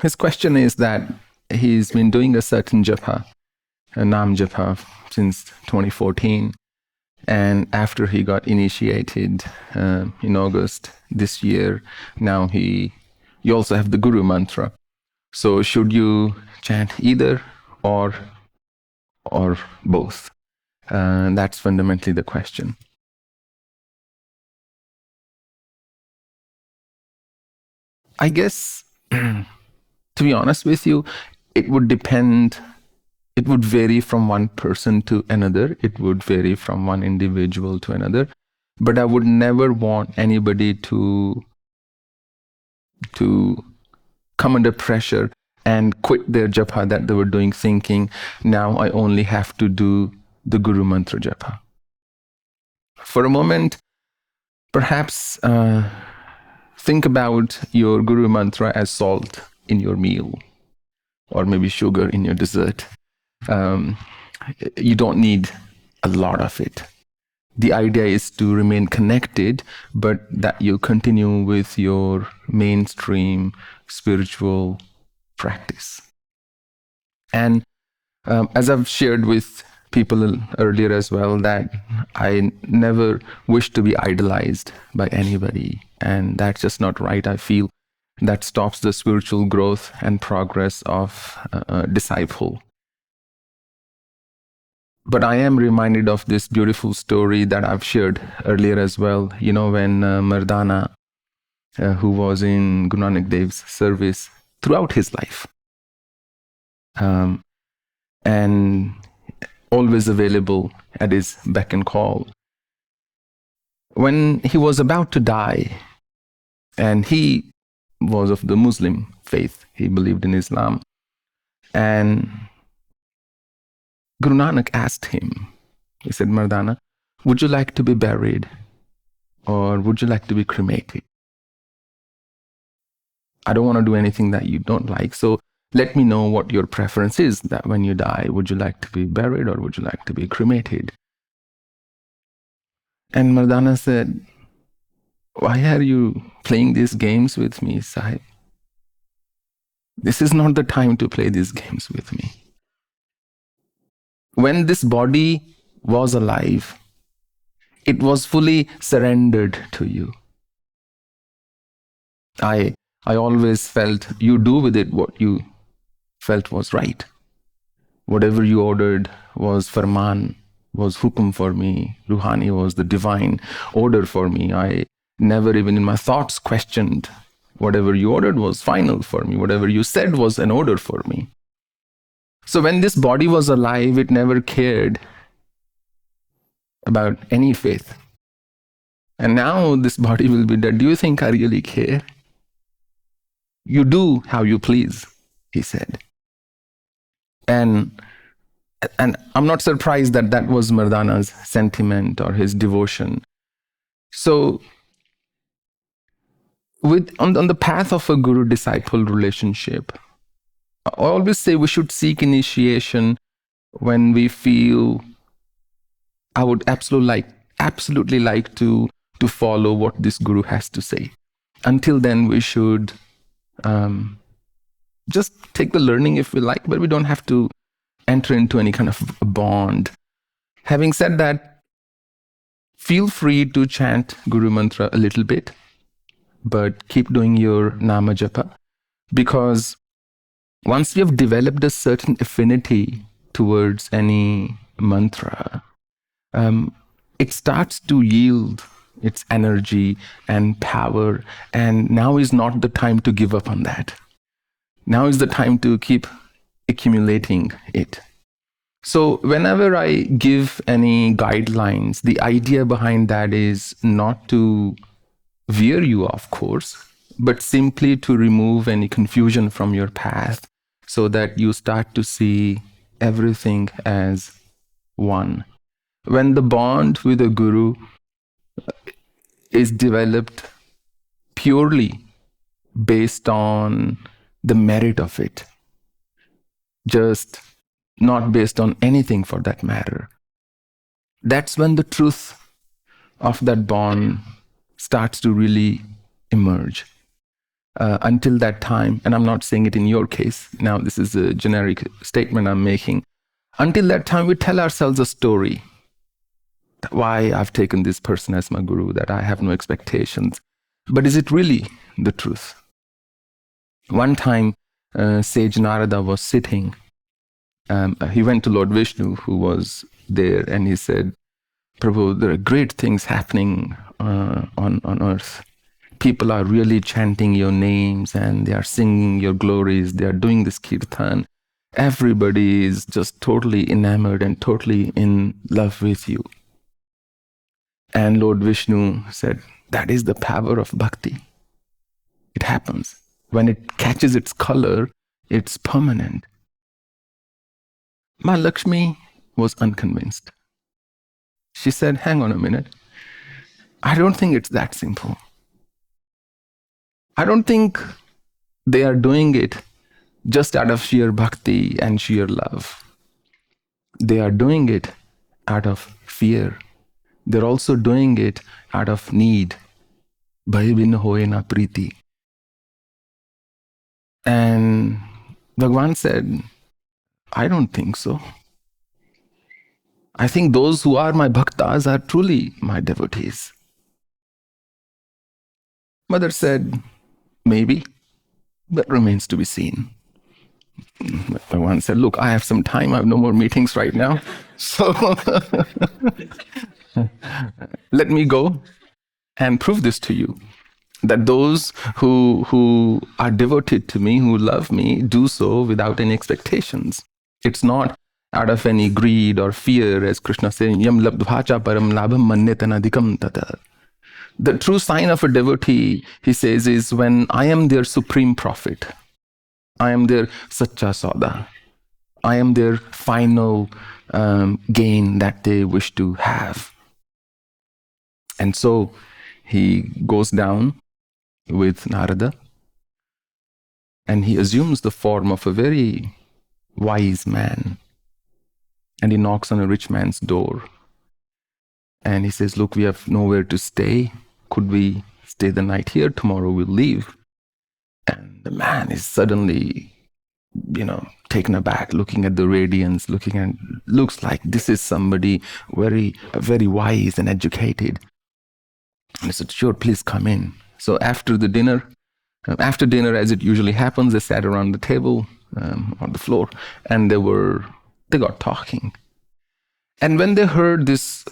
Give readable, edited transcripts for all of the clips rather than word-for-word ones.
His question is that he's been doing a certain japa, a Nam japa, since 2014. And after he got initiated in August this year, now you also have the Guru mantra. So should you chant either or both? That's fundamentally the question. I guess, to be honest with you, it would depend. It would vary from one person to another. It would vary from one individual to another. But I would never want anybody to come under pressure and quit their japa that they were doing, thinking, now I only have to do the Guru Mantra japa. For a moment, perhaps think about your Guru Mantra as salt in your meal, or maybe sugar in your dessert. You don't need a lot of it. The idea is to remain connected, but that you continue with your mainstream spiritual practice. And as I've shared with people earlier as well, that I never wish to be idolized by anybody. And that's just not right. I feel that stops the spiritual growth and progress of a disciple. But I am reminded of this beautiful story that I've shared earlier as well. You know, when Mardana, who was in Guru Nanak Dev's service throughout his life, and always available at his beck and call, when he was about to die, and he was of the Muslim faith, he believed in Islam, and Guru Nanak asked him, he said, Mardana, would you like to be buried or would you like to be cremated? I don't want to do anything that you don't like, so let me know what your preference is, that when you die, would you like to be buried or would you like to be cremated? And Mardana said, why are you playing these games with me, Sahib? This is not the time to play these games with me. When this body was alive, it was fully surrendered to you. I always felt you do with it what you felt was right. Whatever you ordered was farman, was hukum for me. Ruhani was the divine order for me. I never even in my thoughts questioned. Whatever you ordered was final for me. Whatever you said was an order for me. So when this body was alive, it never cared about any faith. And now this body will be dead. Do you think I really care? You do how you please, he said. And I'm not surprised that that was Mardana's sentiment or his devotion. So on the path of a guru-disciple relationship, I always say we should seek initiation when we feel I would absolutely like to follow what this guru has to say. Until then, we should just take the learning if we like, but we don't have to enter into any kind of a bond. Having said that, feel free to chant Guru Mantra a little bit, but keep doing your Nama Japa, because once we have developed a certain affinity towards any mantra, it starts to yield its energy and power, and now is not the time to give up on that. Now is the time to keep accumulating it. So whenever I give any guidelines, the idea behind that is not to veer you off course, but simply to remove any confusion from your path so that you start to see everything as one. When the bond with a guru is developed purely based on the merit of it, just not based on anything for that matter, that's when the truth of that bond starts to really emerge. until that time, and I'm not saying it in your case, now this is a generic statement I'm making, until that time we tell ourselves a story. Why I've taken this person as my guru, that I have no expectations. But is it really the truth? One time, Sage Narada was sitting. He went to Lord Vishnu, who was there, and he said, Prabhu, there are great things happening on earth. People are really chanting your names and they are singing your glories. They are doing this kirtan. Everybody is just totally enamored and totally in love with you. And Lord Vishnu said, that is the power of bhakti. It happens. When it catches its color, it's permanent. Maa Lakshmi was unconvinced. She said, hang on a minute. I don't think it's that simple. I don't think they are doing it just out of sheer bhakti and sheer love. They are doing it out of fear. They're also doing it out of need. Bhai bin hoye na priti. And Bhagwan said, I don't think so. I think those who are my bhaktas are truly my devotees. Mother said, maybe, that remains to be seen. Bhagwan said, look, I have some time. I have no more meetings right now. So let me go and prove this to you, that those who are devoted to me, who love me, do so without any expectations. It's not out of any greed or fear, as Krishna says, yam labdvacha param labham mannetanadikam tata. The true sign of a devotee, he says, is when I am their supreme prophet. I am their sacha sauda. I am their final gain that they wish to have. And so he goes down with Narada and he assumes the form of a very wise man. And he knocks on a rich man's door. And he says, look, we have nowhere to stay. Could we stay the night here? Tomorrow we'll leave. And the man is suddenly, taken aback, looking at the radiance, looks like this is somebody very wise and educated. And he said, sure, please come in. So after dinner, as it usually happens, they sat around the table on the floor, and they got talking. And when they heard this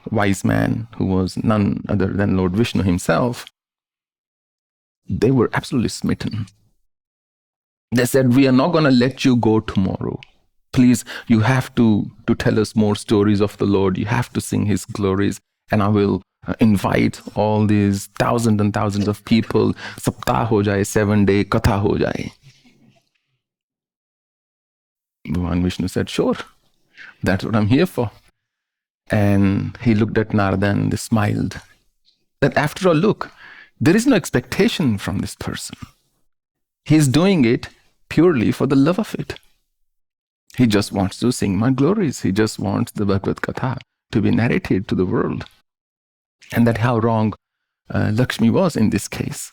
wise man, who was none other than Lord Vishnu himself, they were absolutely smitten. They said, we are not going to let you go tomorrow. Please, you have to tell us more stories of the Lord. You have to sing his glories. And I will invite all these thousands and thousands of people. Saptah ho jaye, 7-day katha ho jaye. Bhagwan Vishnu said, sure, that's what I'm here for. And he looked at Narada and they smiled. That after all, look, there is no expectation from this person. He's doing it purely for the love of it. He just wants to sing my glories. He just wants the Bhagavad Katha to be narrated to the world. And that's how wrong Lakshmi was in this case.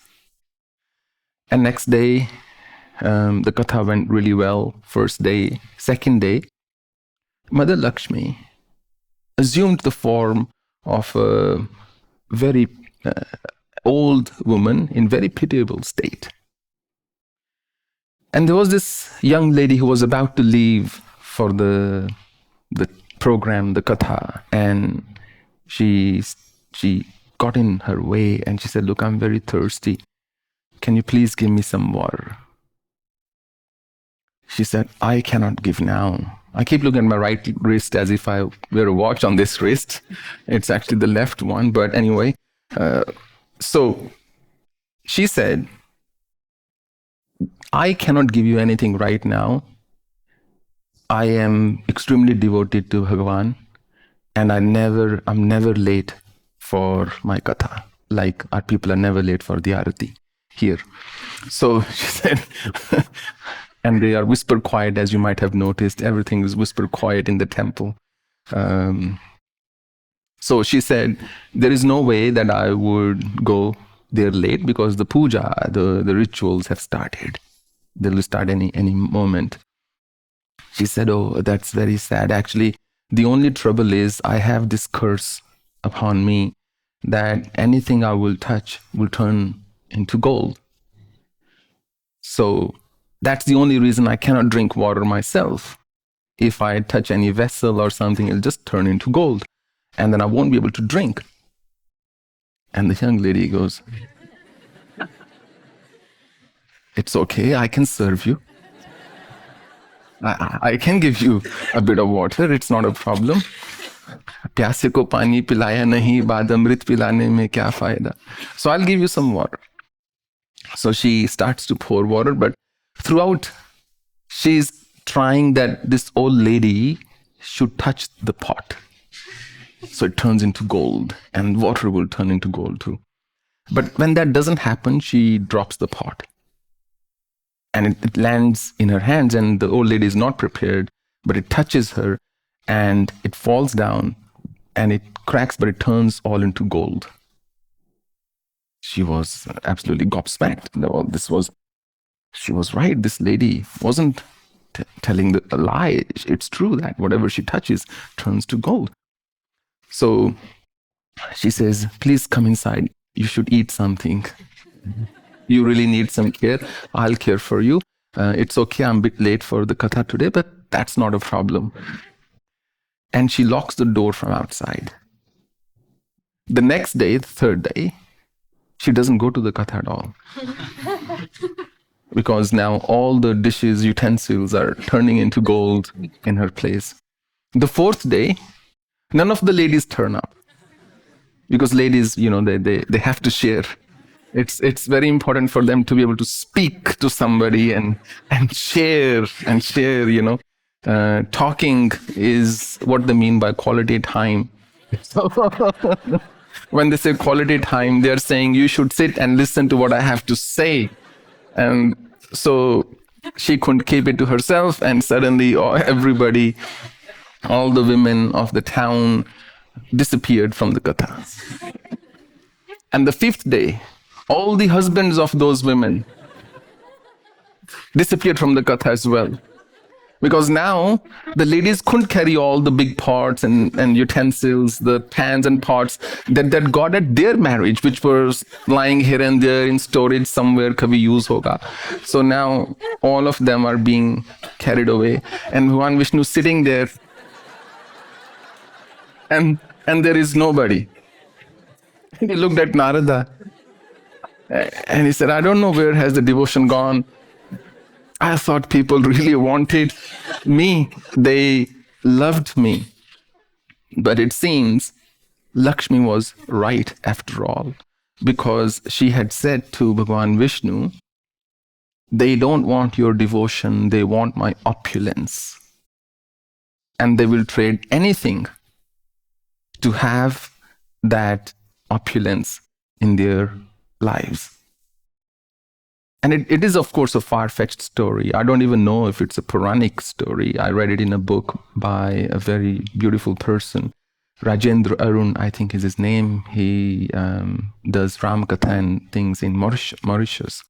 And next day, the Katha went really well. First day, second day, Mother Lakshmi assumed the form of a very old woman in very pitiable state. And there was this young lady who was about to leave for the program, the Katha, and she got in her way and she said, look, I'm very thirsty. Can you please give me some water? She said, I cannot give now. I keep looking at my right wrist as if I wear a watch on this wrist. It's actually the left one, but anyway. So she said, I cannot give you anything right now. I am extremely devoted to Bhagavan, and I'm never late for my katha. Like our people are never late for the arati here. So she said, and they are whisper quiet, as you might have noticed. Everything is whisper quiet in the temple. So she said, there is no way that I would go they're late because the puja, the rituals have started. They'll start any moment. She said, oh, that's very sad. Actually, the only trouble is I have this curse upon me that anything I will touch will turn into gold. So that's the only reason I cannot drink water myself. If I touch any vessel or something, it'll just turn into gold. And then I won't be able to drink. And the young lady goes, it's okay, I can serve you. I can give you a bit of water, it's not a problem. प्यासे को पानी पिलाया नहीं, बाद अमृत पिलाने में क्या फायदा. So I'll give you some water. So she starts to pour water, but throughout she's trying that this old lady should touch the pot. So it turns into gold, and water will turn into gold too. But when that doesn't happen, she drops the pot. And it lands in her hands, and the old lady is not prepared, but it touches her, and it falls down, and it cracks, but it turns all into gold. She was absolutely gobsmacked. She was right. This lady wasn't telling a lie. It's true that whatever she touches turns to gold. So she says, please come inside. You should eat something. You really need some care. I'll care for you. It's okay, I'm a bit late for the katha today, but that's not a problem. And she locks the door from outside. The next day, the third day, she doesn't go to the katha at all. Because now all the dishes, utensils are turning into gold in her place. The fourth day, none of the ladies turn up. Because ladies, they have to share. It's very important for them to be able to speak to somebody and share. Talking is what they mean by quality time. So when they say quality time, they're saying you should sit and listen to what I have to say. And so she couldn't keep it to herself, and suddenly everybody, all the women of the town disappeared from the katha. And the fifth day, all the husbands of those women disappeared from the katha as well. Because now the ladies couldn't carry all the big pots and utensils, the pans and pots that got at their marriage, which was lying here and there in storage somewhere, kabhi use hoga. So now all of them are being carried away. And Bhagwan Vishnu sitting there, and there is nobody. And he looked at Narada and he said, I don't know where has the devotion gone. I thought people really wanted me. They loved me. But it seems Lakshmi was right after all, because she had said to Bhagwan Vishnu, they don't want your devotion, they want my opulence. And they will trade anything to have that opulence in their lives. And it is, of course, a far-fetched story. I don't even know if it's a Puranic story. I read it in a book by a very beautiful person. Rajendra Arun, I think is his name. He does Ram Katha and things in Mauritius.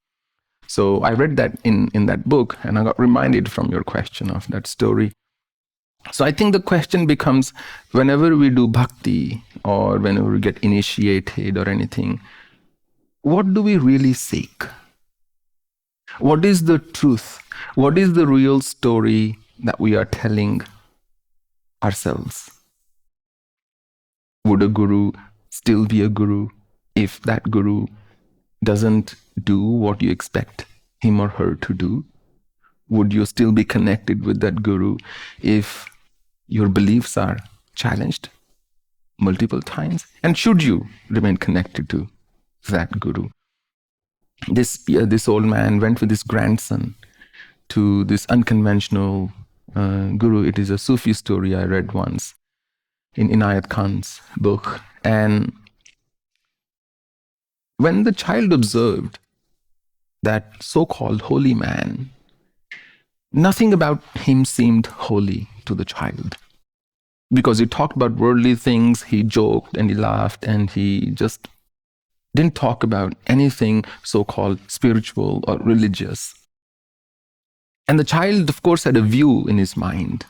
So I read that in that book, and I got reminded from your question of that story. So I think the question becomes, whenever we do bhakti or whenever we get initiated or anything, what do we really seek? What is the truth? What is the real story that we are telling ourselves? Would a guru still be a guru if that guru doesn't do what you expect him or her to do? Would you still be connected with that guru if your beliefs are challenged multiple times? And should you remain connected to that guru? This old man went with his grandson to this unconventional guru. It is a Sufi story I read once in Inayat Khan's book. And when the child observed that so-called holy man, nothing about him seemed holy to the child. Because he talked about worldly things, he joked and he laughed and he just didn't talk about anything so-called spiritual or religious. And the child, of course, had a view in his mind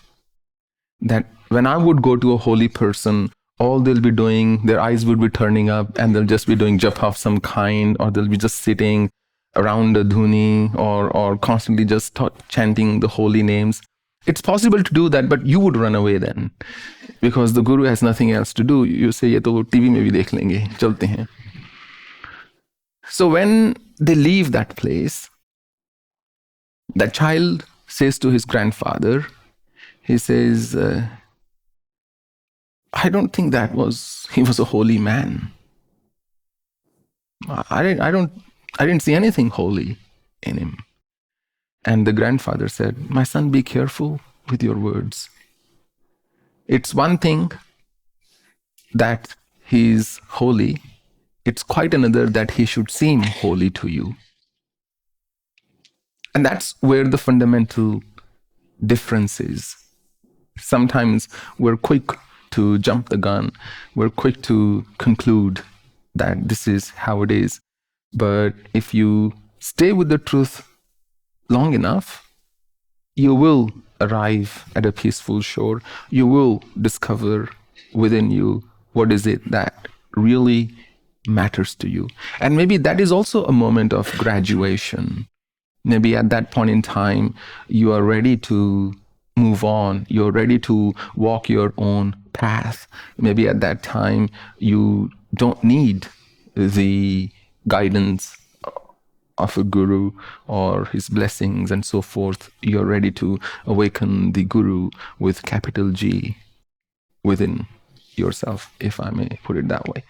that when I would go to a holy person, all they'll be doing, their eyes would be turning up and they'll just be doing japa of some kind, or they'll be just sitting around a dhuni, or constantly just chanting the holy names. It's possible to do that, but you would run away then because the guru has nothing else to do. You say, ye to TV mein bhi dekh lenge, chalte hain. So when they leave that place, that child says to his grandfather, he says, I don't think he was a holy man. I didn't see anything holy in him. And the grandfather said, my son, be careful with your words. It's one thing that he's holy. It's quite another that he should seem holy to you. And that's where the fundamental difference is. Sometimes we're quick to jump the gun. We're quick to conclude that this is how it is. But if you stay with the truth long enough, you will arrive at a peaceful shore. You will discover within you what is it that really matters to you. And maybe that is also a moment of graduation. Maybe at that point in time, you are ready to move on. You're ready to walk your own path. Maybe at that time, you don't need the guidance of a guru or his blessings and so forth. You're ready to awaken the guru with capital G within yourself, if I may put it that way.